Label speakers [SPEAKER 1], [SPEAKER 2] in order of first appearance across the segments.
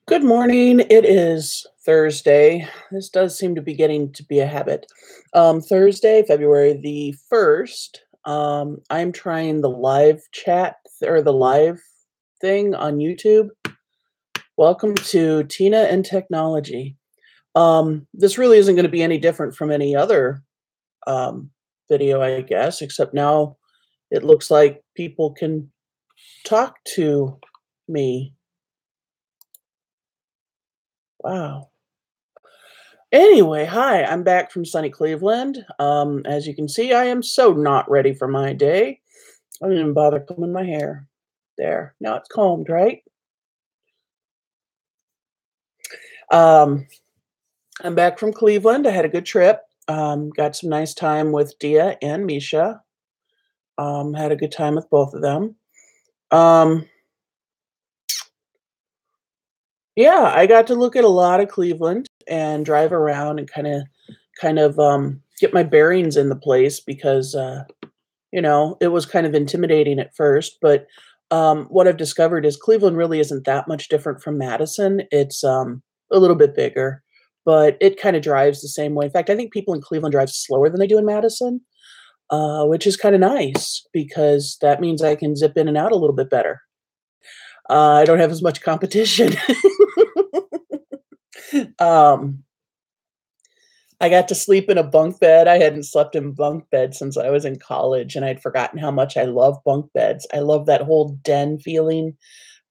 [SPEAKER 1] Good morning. It is Thursday. This does seem to be getting to be a habit. Thursday, February the 1st. I'm trying the live chat or the live thing on YouTube. Welcome to Tina and Technology. This really isn't going to be any different from any other um, video, I guess, except now it looks like people can talk to me. Wow. Anyway, hi, I'm back from sunny Cleveland. As you can see, I am so not ready for my day. I didn't even bother combing my hair. There. Now it's combed, right? Um, I'm back from Cleveland. I had a good trip. Got some nice time with Dia and Misha. Had a good time with both of them. Um, yeah, I got to look at a lot of Cleveland and drive around and kind of get my bearings in the place because it was kind of intimidating at first, but, what I've discovered is Cleveland really isn't that much different from Madison. It's, a little bit bigger, but it kinda drives the same way. In fact, I think people in Cleveland drive slower than they do in Madison, which is kinda nice because that means I can zip in and out a little bit better. I don't have as much competition. Um I got to sleep in a bunk bed. I hadn't slept in bunk bed since I was in college, and I'd forgotten how much I love bunk beds. I love that whole den feeling.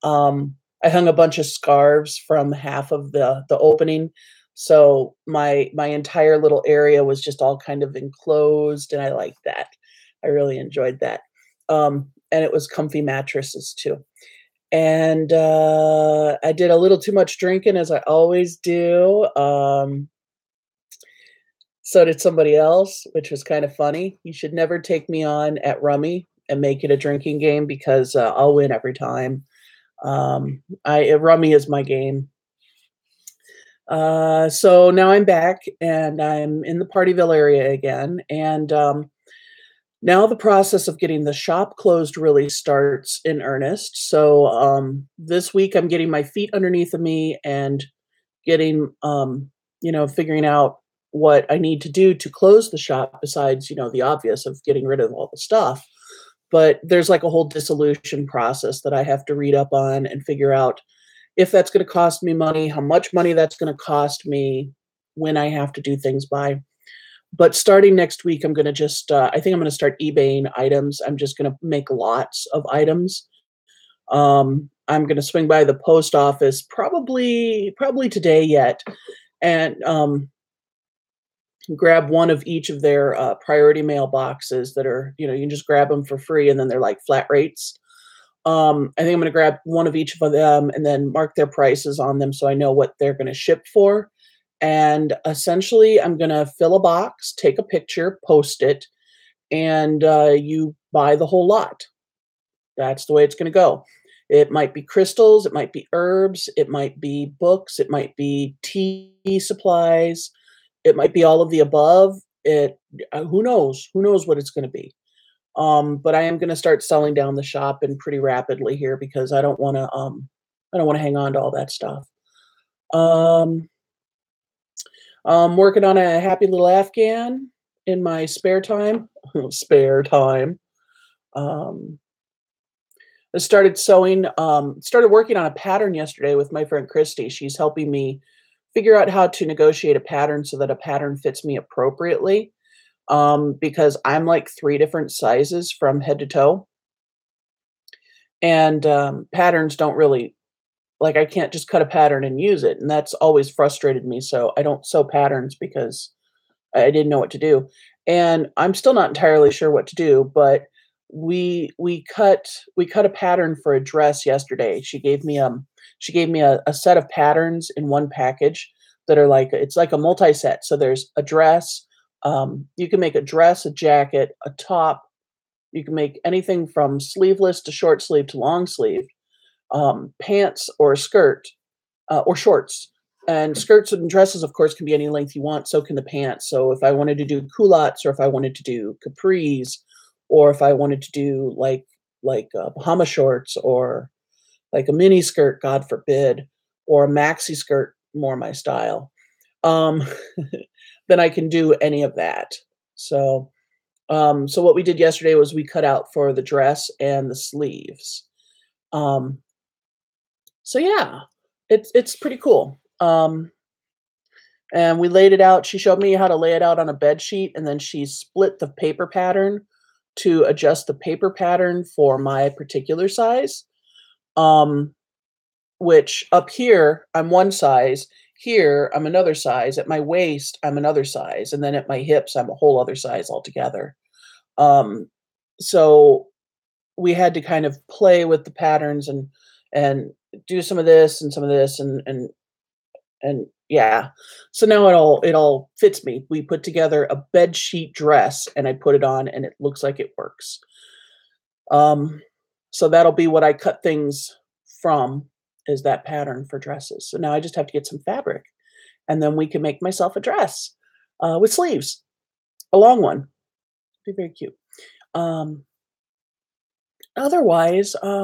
[SPEAKER 1] I hung a bunch of scarves from half of the opening, so my entire little area was just all kind of enclosed, and I liked that. I really enjoyed that. And it was comfy mattresses too. And, I did a little too much drinking as I always do. So did somebody else, which was kind of funny. You should never take me on at Rummy and make it a drinking game because, I'll win every time. Rummy is my game. So now I'm back and I'm in the Partyville area again, and, now the process of getting the shop closed really starts in earnest. So, this week I'm getting my feet underneath of me and getting, figuring out what I need to do to close the shop besides, the obvious of getting rid of all the stuff. But there's like a whole dissolution process that I have to read up on and figure out if that's going to cost me money, how much money that's going to cost me, when I have to do things by. But starting next week, I'm going to I think I'm going to start eBaying items. I'm just going to make lots of items. I'm going to swing by the post office probably today yet and grab one of each of their priority mail boxes that are, you can just grab them for free and then they're like flat rates. I think I'm going to grab one of each of them and then mark their prices on them so I know what they're going to ship for. And essentially, I'm going to fill a box, take a picture, post it, and you buy the whole lot. That's the way it's going to go. It might be crystals, it might be herbs, it might be books, it might be tea supplies, it might be all of the above. It Who knows? Who knows what it's going to be? But I am going to start selling down the shop and pretty rapidly here because I don't want to hang on to all that stuff. Um, I'm working on a happy little Afghan in my spare time. Spare time. Um, I started working on a pattern yesterday with my friend Christy. She's helping me figure out how to negotiate a pattern so that a pattern fits me appropriately. Because I'm like three different sizes from head to toe, and patterns don't really like I can't just cut a pattern and use it, and that's always frustrated me. So I don't sew patterns because I didn't know what to do, and I'm still not entirely sure what to do. But we cut a pattern for a dress yesterday. She gave me a set of patterns in one package that are like it's like a multi set. So there's a dress. You can make a dress, a jacket, a top. You can make anything from sleeveless to short sleeve to long sleeve, pants or a skirt or shorts. And skirts and dresses, of course, can be any length you want. So can the pants. So if I wanted to do culottes, or if I wanted to do capris, or if I wanted to do like Bahama shorts, or like a mini skirt, God forbid, or a maxi skirt, more my style, um, then I can do any of that. So, so what we did yesterday was we cut out for the dress and the sleeves. Um, so yeah, it's pretty cool. And we laid it out. She showed me how to lay it out on a bed sheet, and then she split the paper pattern to adjust the paper pattern for my particular size. Um, which up here, I'm one size, here, I'm another size, at my waist, I'm another size, and then at my hips, I'm a whole other size altogether. Um, so we had to kind of play with the patterns and do some of this and some of this and yeah. So now it all fits me. We put together a bed sheet dress and I put it on and it looks like it works. Um, so that'll be what I cut things from is that pattern for dresses. So now I just have to get some fabric and then we can make myself a dress with sleeves, a long one. Be very cute. Um, otherwise, I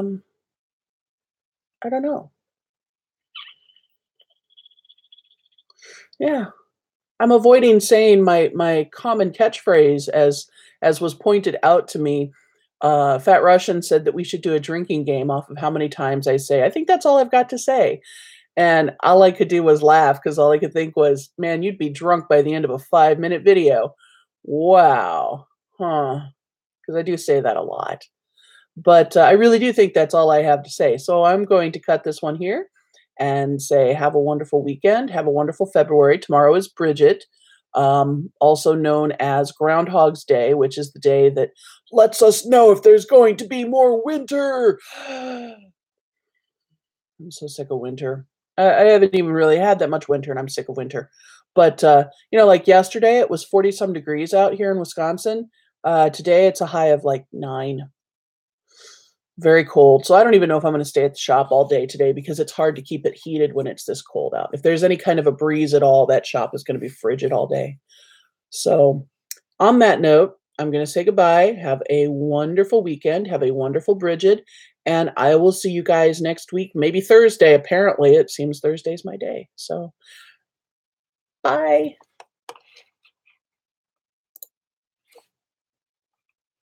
[SPEAKER 1] don't know. Yeah, I'm avoiding saying my common catchphrase as was pointed out to me. Fat Russian said that we should do a drinking game off of how many times I say, "I think that's all I've got to say." And all I could do was laugh because all I could think was, "Man, you'd be drunk by the end of a 5-minute video." Wow. Huh. Because I do say that a lot. But, I really do think that's all I have to say. So I'm going to cut this one here and say, have a wonderful weekend. Have a wonderful February. Tomorrow is Bridget, also known as Groundhog's Day, which is the day that lets us know if there's going to be more winter. I'm so sick of winter. I haven't even really had that much winter, and I'm sick of winter. But, like yesterday, it was 40 some degrees out here in Wisconsin. Today, it's a high of like 9. Very cold. So I don't even know if I'm gonna stay at the shop all day today because it's hard to keep it heated when it's this cold out. If there's any kind of a breeze at all, that shop is gonna be frigid all day. So, on that note, I'm gonna say goodbye. Have a wonderful weekend. Have a wonderful Bridget, and I will see you guys next week, maybe Thursday. Apparently, it seems Thursday's my day. So, bye.